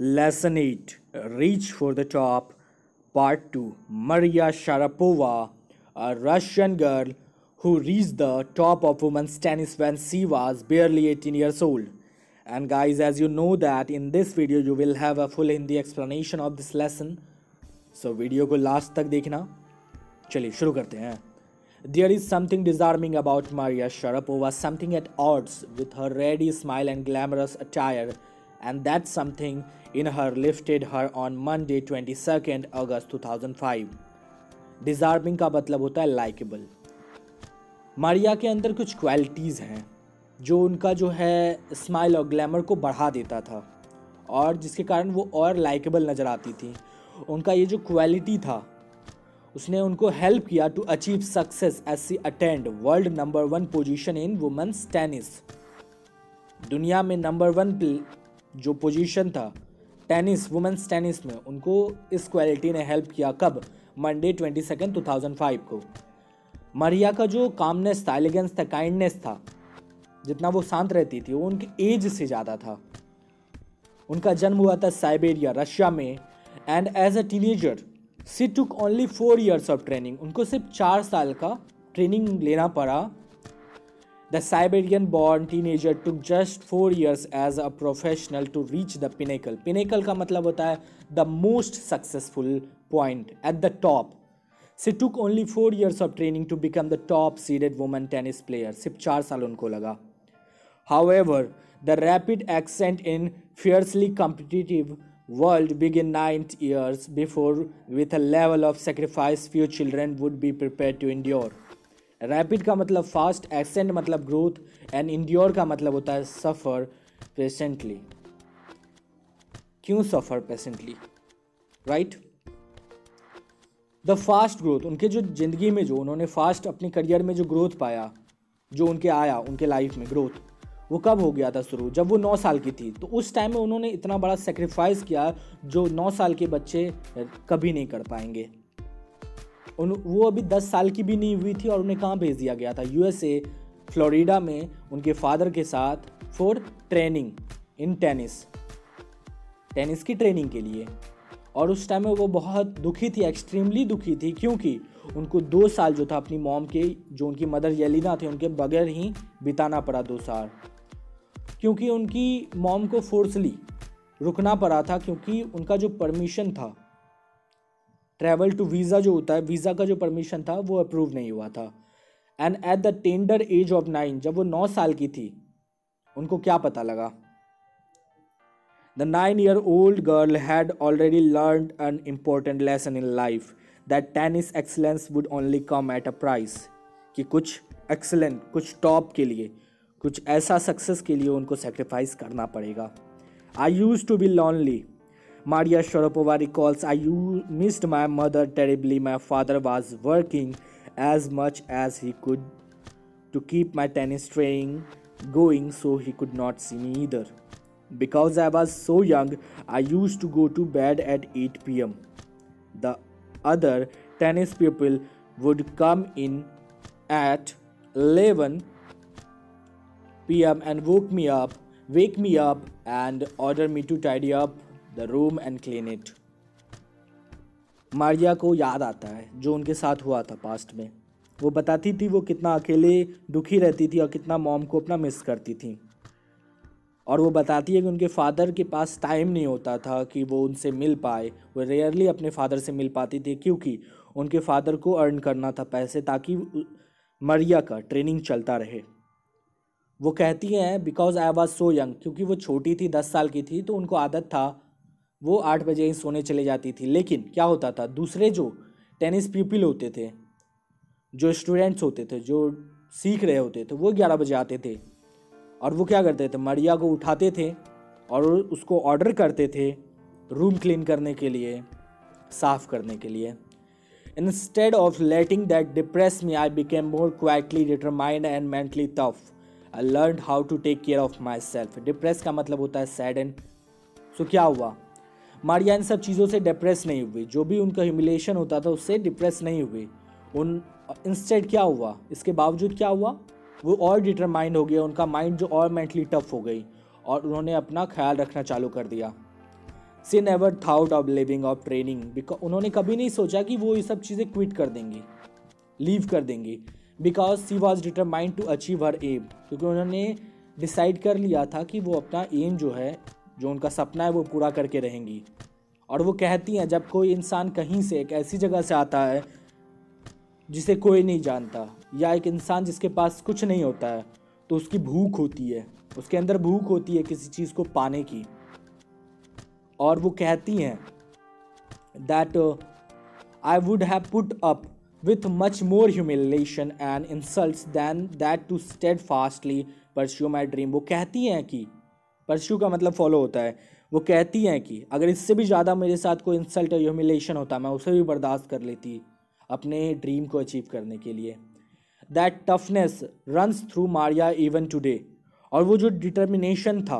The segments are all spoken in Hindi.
Lesson 8, Reach for the Top, Part 2. Maria Sharapova, a Russian girl who reached the top of women's tennis when she was barely 18 years old. And guys, as you know that in this video you will have a full Hindi explanation of this lesson. So video को लास्ट तक देखना. चलिए शुरू करते हैं. There is something disarming about Maria Sharapova, something at odds with her ready smile and glamorous attire, and that something in her lifted her on Monday 22nd August 2005. Disarming का मतलब होता है लाइकेबल. मारिया के अंदर कुछ क्वालिटीज़ हैं जो उनका जो है स्माइल और ग्लैमर को बढ़ा देता था और जिसके कारण वो और लाइकेबल नज़र आती थी. उनका ये जो क्वालिटी था उसने उनको हेल्प किया to achieve success as she attained world number 1 position in women's tennis. दुनिया में नंबर 1 जो पोजीशन था टेनिस वुमेन्स टेनिस में, उनको इस क्वालिटी ने हेल्प किया. कब? मंडे 22 2005 को. मारिया का जो कामनेस था, एलिगेंस था, काइंडनेस था, जितना वो शांत रहती थी वो उनकी एज से ज़्यादा था. उनका जन्म हुआ था साइबेरिया रशिया में and as a teenager she took only 4 years of training. उनको सिर्फ 4 साल का ट्रेनिंग लेना पड़ा. The Siberian born teenager took just 4 years as a professional to reach the pinnacle. Pinnacle का मतलब होता है the most successful point at the top. She took only 4 years of training to become the top seeded women tennis player. सिर्फ 4 साल उनको लगा. However, the rapid ascent in fiercely competitive world began 9 years before with a level of sacrifice few children would be prepared to endure. Rapid का मतलब fast, ascent मतलब growth and endure का मतलब होता है suffer patiently. क्यों suffer patiently? Right? The fast growth, उनके जो ज़िंदगी में जो उन्होंने fast अपनी करियर में जो growth पाया, जो उनके आया उनके लाइफ में growth, वो कब हो गया था शुरू? जब वो 9 साल की थी. तो उस टाइम में उन्होंने इतना बड़ा सेक्रीफाइस किया जो 9 साल के बच्चे कभी नहीं कर पाएंगे. वो अभी 10 साल की भी नहीं हुई थी और उन्हें कहाँ भेज दिया गया था? USA फ्लोरिडा में उनके फादर के साथ फॉर ट्रेनिंग इन टेनिस की ट्रेनिंग के लिए. और उस टाइम में वो बहुत दुखी थी, एक्सट्रीमली दुखी थी, क्योंकि उनको 2 साल जो था अपनी मॉम के, जो उनकी मदर येलिना थे, उनके बगैर ही बिताना पड़ा 2 साल. क्योंकि उनकी मॉम को फोर्सली रुकना पड़ा था क्योंकि उनका जो परमिशन था ट्रैवल टू वीज़ा जो होता है, वीज़ा का जो परमिशन था वो अप्रूव नहीं हुआ था. And at the tender as of 9, जब वो 9 साल की थी, उनको क्या पता लगा? The 9-year-old girl had already learned an important lesson in life, that tennis excellence would only come at a price. कि कुछ एक्सेलेंट, कुछ टॉप के लिए, कुछ ऐसा सक्सेस के लिए उनको सेक्रीफाइस करना पड़ेगा. I used to be lonely. Maria Sharapova recalls, I missed my mother terribly. My father was working as much as he could to keep my tennis training going, so he could not see me either. Because I was so young, I used to go to bed at 8 p.m. The other tennis people would come in at 11 p.m. and wake me up and order me to tidy up the room and clean it. Maria को याद आता है जो उनके साथ हुआ था पास्ट में. वो बताती थी वो कितना अकेले दुखी रहती थी और कितना मॉम को अपना मिस करती थी. और वो बताती है कि उनके फादर के पास टाइम नहीं होता था कि वो उनसे मिल पाए. वो रेयरली अपने फादर से मिल पाती थी क्योंकि उनके फादर को अर्न करना था पैसे ताकि मारिया का ट्रेनिंग चलता रहे. वो कहती हैं because I was so young, क्योंकि वो छोटी थी, 10 साल की थी, तो उनको आदत था वो 8 बजे ही सोने चले जाती थी. लेकिन क्या होता था, दूसरे जो टेनिस पीपल होते थे, जो स्टूडेंट्स होते थे, जो सीख रहे होते थे, वो 11 बजे आते थे. और वो क्या करते थे, मारिया को उठाते थे और उसको ऑर्डर करते थे रूम क्लीन करने के लिए, साफ़ करने के लिए. Instead of letting that depress me, I became more quietly determined and mentally tough. I learned how to take care of myself. Depress का मतलब होता है सैडन. सो क्या हुआ, मारिया इन सब चीज़ों से डिप्रेस नहीं हुई. जो भी उनका ह्यूमिलेशन होता था उससे डिप्रेस नहीं हुई. इंस्टेड क्या हुआ, इसके बावजूद क्या हुआ, वो और डिटरमाइंड हो गया. उनका माइंड जो और मेंटली टफ हो गई और उन्होंने अपना ख्याल रखना चालू कर दिया. She never thought of living of training, because उन्होंने कभी नहीं सोचा कि वो ये सब चीज़ें क्विट कर देंगी, लीव कर देंगी, because she was determined to achieve her aim, क्योंकि उन्होंने डिसाइड कर लिया था कि वो अपना एम जो है, जो उनका सपना है, वो पूरा करके रहेंगी। और वो कहती हैं जब कोई इंसान कहीं से एक ऐसी जगह से आता है जिसे कोई नहीं जानता, या एक इंसान जिसके पास कुछ नहीं होता है, तो उसकी भूख होती है, उसके अंदर भूख होती है किसी चीज़ को पाने की। और वो कहती हैं that I would have put up with much more humiliation and insults than that to steadfastly pursue my dream। वो कहती हैं कि pursue का मतलब फॉलो होता है, वो कहती हैं कि अगर इससे भी ज़्यादा मेरे साथ कोई इंसल्ट या ह्यूमिलेशन होता मैं उसे भी बर्दाश्त कर लेती अपने ड्रीम को अचीव करने के लिए। That toughness runs through Maria even today, और वो जो डिटर्मिनेशन था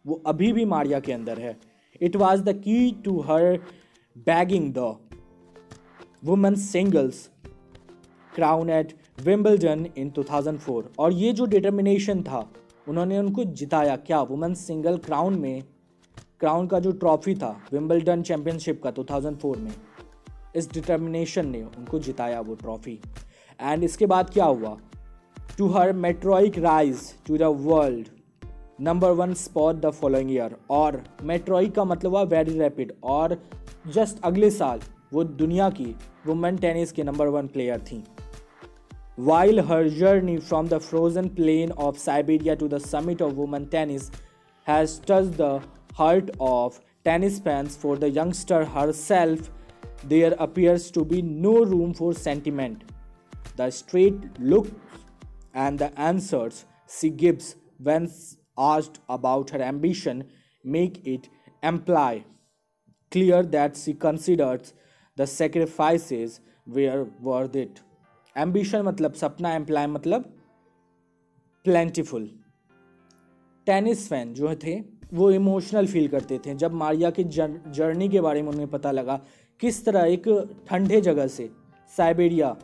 वो अभी भी मारिया के अंदर है। It was the key to her bagging the women's singles crown at Wimbledon in 2004। और ये जो डिटर्मिनेशन था, उन्होंने उनको जिताया। क्या? वुमेन्स सिंगल क्राउन में, क्राउन का जो ट्रॉफी था विम्बलडन चैंपियनशिप का 2004 में, इस डिटर्मिनेशन ने उनको जिताया वो ट्रॉफी। एंड इसके बाद क्या हुआ? To her meteoric rise to the world number 1 spot the following year. और मेट्रोइक का मतलब हुआ वेरी रैपिड, और जस्ट अगले साल वो दुनिया की वुमेन टेनिस के नंबर 1 प्लेयर थी। While her journey from the frozen plain of Siberia to the summit of women tennis has touched the heart of tennis fans, for the youngster herself there appears to be no room for sentiment. The straight looks and the answers she gives when asked about her ambition make it imply clear that she considers the sacrifices were worth it. Ambition मतलब सपना, एम्प्लॉय मतलब प्लेंटिफुल। टेनिस फैन जो थे वो इमोशनल फील करते थे जब मारिया की जर्नी के बारे में उन्हें पता लगा, किस तरह एक ठंडे जगह से, साइबेरिया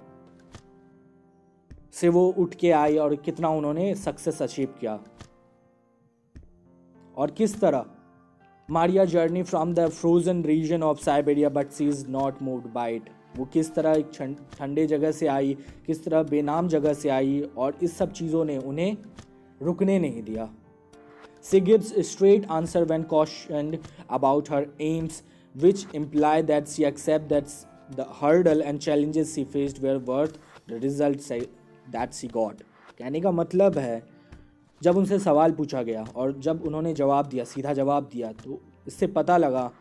से वो उठ के आई और कितना उन्होंने सक्सेस अचीव किया, और किस तरह Maria journey from the frozen region of Siberia but she is not moved by it. वो किस तरह एक ठंडे जगह से आई, किस तरह बेनाम जगह से आई, और इस सब चीज़ों ने उन्हें रुकने नहीं दिया। She gives straight answer when questioned about her aims which imply that she accept that the hurdle and challenges she faced were worth the result that she got. कहने का मतलब है जब उनसे सवाल पूछा गया और जब उन्होंने जवाब दिया, सीधा जवाब दिया, तो इससे पता लगा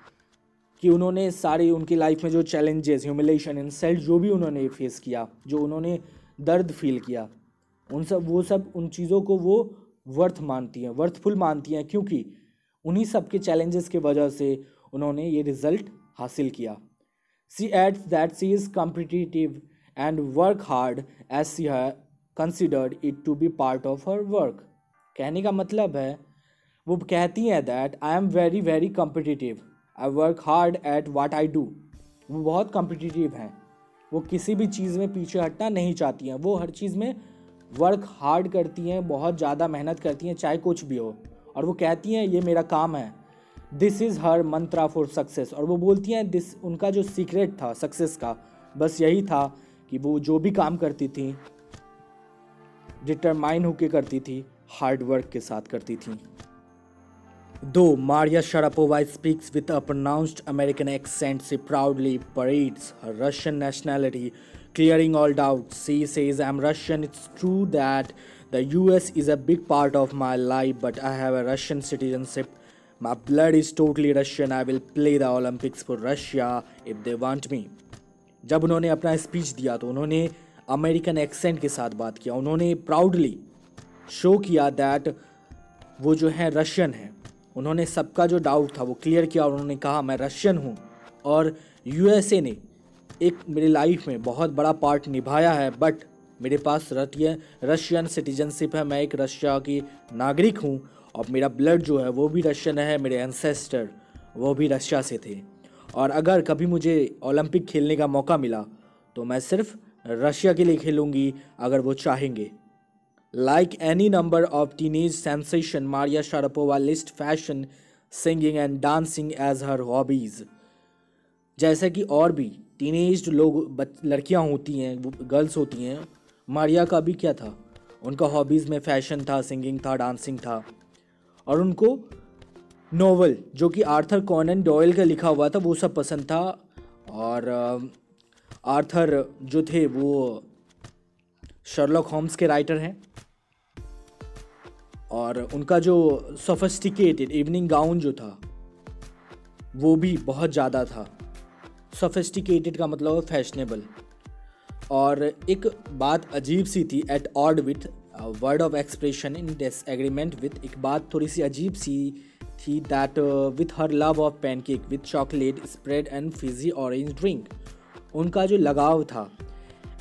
कि उन्होंने सारी उनकी लाइफ में जो चैलेंजेस, ह्यूमिलेशन, इंसल्ट जो भी उन्होंने फेस किया, जो उन्होंने दर्द फील किया, वो सब उन चीज़ों को वो वर्थफुल मानती हैं, क्योंकि उन्हीं सब के चैलेंजेस के वजह से उन्होंने ये रिजल्ट हासिल किया। She adds that she is competitive and work hard as she has considered it to be part of her work. कहने का मतलब है, वो कहती हैं that I am very very competitive, I work hard at what I do. वो बहुत कॉम्पिटिटिव हैं, वो किसी भी चीज़ में पीछे हटना नहीं चाहती हैं, वो हर चीज़ में वर्क हार्ड करती हैं, बहुत ज़्यादा मेहनत करती हैं, चाहे कुछ भी हो। और वो कहती हैं ये मेरा काम है, this is her Mantra for success. और वो बोलती हैं दिस, उनका जो सीक्रेट था सक्सेस का, बस यही था कि वो जो भी काम करती थी डिटरमाइन होकर करती थी, हार्ड वर्क के साथ करती थी। Though Maria Sharapova speaks with a pronounced American accent, she proudly parades her Russian nationality, clearing all doubts. She says, I'm Russian. It's true that the US is a big part of my life, but I have a Russian citizenship. My blood is totally Russian. I will play the Olympics for Russia if they want me. जब उन्होंने अपना स्पीच दिया तो उन्होंने अमेरिकन एक्सेंट के साथ बात किया। उन्होंने प्राउडली शो किया दैट वो जो है रशियन है। उन्होंने सबका जो डाउट था वो क्लियर किया और उन्होंने कहा मैं रशियन हूँ, और यूएसए ने एक मेरी लाइफ में बहुत बड़ा पार्ट निभाया है, बट मेरे पास रशियन सिटीजनशिप है, मैं एक रशिया की नागरिक हूँ, और मेरा ब्लड जो है वो भी रशियन है, मेरे एंसेस्टर वो भी रशिया से थे। और अगर कभी मुझे ओलंपिक खेलने का मौका मिला तो मैं सिर्फ रशिया के लिए खेलूँगी अगर वो चाहेंगे। Like any number of teenage sensation, Maria Sharapova lists fashion singing and dancing as her hobbies. जैसे कि और भी टीनेज लोग लड़कियां होती हैं, वो गर्ल्स होती हैं, मारिया का भी क्या था, उनका हॉबीज़ में फैशन था, सिंगिंग था, डांसिंग था। और उनको नोवेल जो कि आर्थर कॉनन डॉयल का लिखा हुआ था वो सब पसंद था। और आर्थर जो थे वो शर्लॉक होम्स के राइटर हैं। और उनका जो सोफिस्टिकेटेड इवनिंग गाउन जो था वो भी बहुत ज़्यादा था। सोफिस्टिकेटेड का मतलब है फैशनेबल। और एक बात अजीब सी थी, at odd with word of expression in disagreement with, एक बात थोड़ी सी अजीब सी थी, that with her love of pancake with chocolate spread and fizzy orange drink. उनका जो लगाव था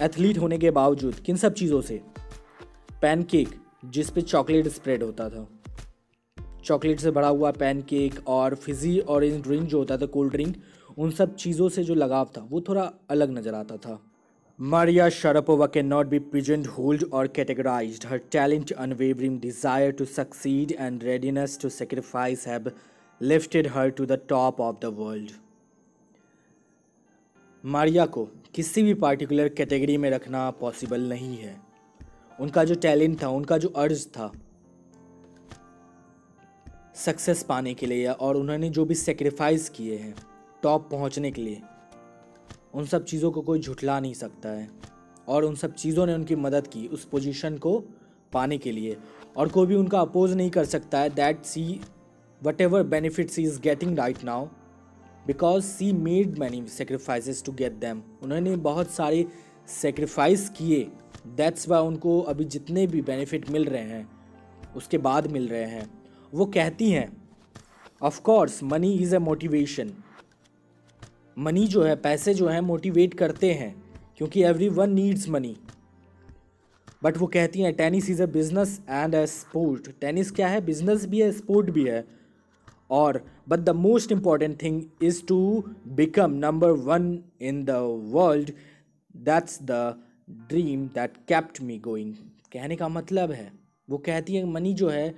एथलीट होने के बावजूद किन सब चीज़ों से, पैनकेक जिस पे चॉकलेट स्प्रेड होता था, चॉकलेट से भरा हुआ पैनकेक, और फिजी ऑरेंज ड्रिंक जो होता था कोल्ड ड्रिंक, उन सब चीज़ों से जो लगाव था वो थोड़ा अलग नज़र आता था। Maria Sharapova cannot be pigeonholed or categorized. Her talent, unwavering desire to succeed, and readiness to sacrifice have lifted her to the top of the world. Maria को किसी भी पार्टिकुलर कैटेगरी में रखना पॉसिबल नहीं है। उनका जो टैलेंट था, उनका जो अर्ज था सक्सेस पाने के लिए, और उन्होंने जो भी सेक्रीफाइस किए हैं टॉप पहुंचने के लिए, उन सब चीज़ों को कोई झुठला नहीं सकता है। और उन सब चीज़ों ने उनकी मदद की उस पोजीशन को पाने के लिए, और कोई भी उनका अपोज नहीं कर सकता है that she whatever benefit she is getting right now, because she made many sacrifices to get them. उन्होंने बहुत सारे सेक्रीफाइस किए, दैट्स वाई उनको अभी जितने भी बेनिफिट मिल रहे हैं उसके बाद मिल रहे हैं। वो कहती हैं, of course money is a motivation. Money जो है, पैसे जो हैं मोटिवेट करते हैं, क्योंकि everyone needs money. But वो कहती हैं tennis is a business and a sport. Tennis क्या है, बिजनेस भी है, स्पोर्ट भी है। और but the most important thing is to become number 1 in the world, that's the dream that kept me going. कहने का मतलब है, वो कहती है मनी जो है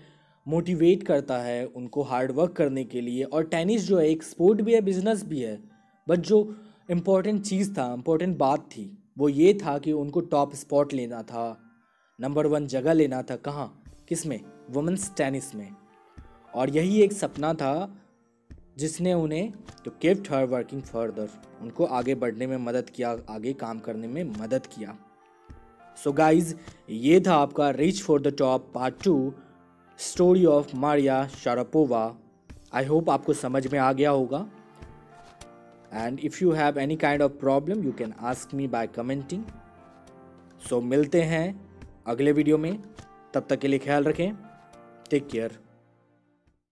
मोटिवेट करता है उनको हार्ड वर्क करने के लिए। और टेनिस जो है एक स्पोर्ट भी है, बिजनेस भी है। बट जो इम्पोर्टेंट चीज़ था, इम्पोर्टेंट बात थी, वो ये था कि उनको टॉप स्पॉट लेना था, नंबर 1 जगह लेना था। कहाँ, किस में, वुमेंस टेनिस में। और यही एक सपना था जिसने उन्हें to keep her working further, उनको आगे बढ़ने में मदद किया, आगे काम करने में मदद किया। सो गाइज, ये था आपका reach for the top part 2 story of Maria Sharapova. I hope आपको समझ में आ गया होगा। And if you have any kind of problem, you can ask me by commenting. So मिलते हैं अगले वीडियो में, तब तक के लिए ख्याल रखें, टेक केयर।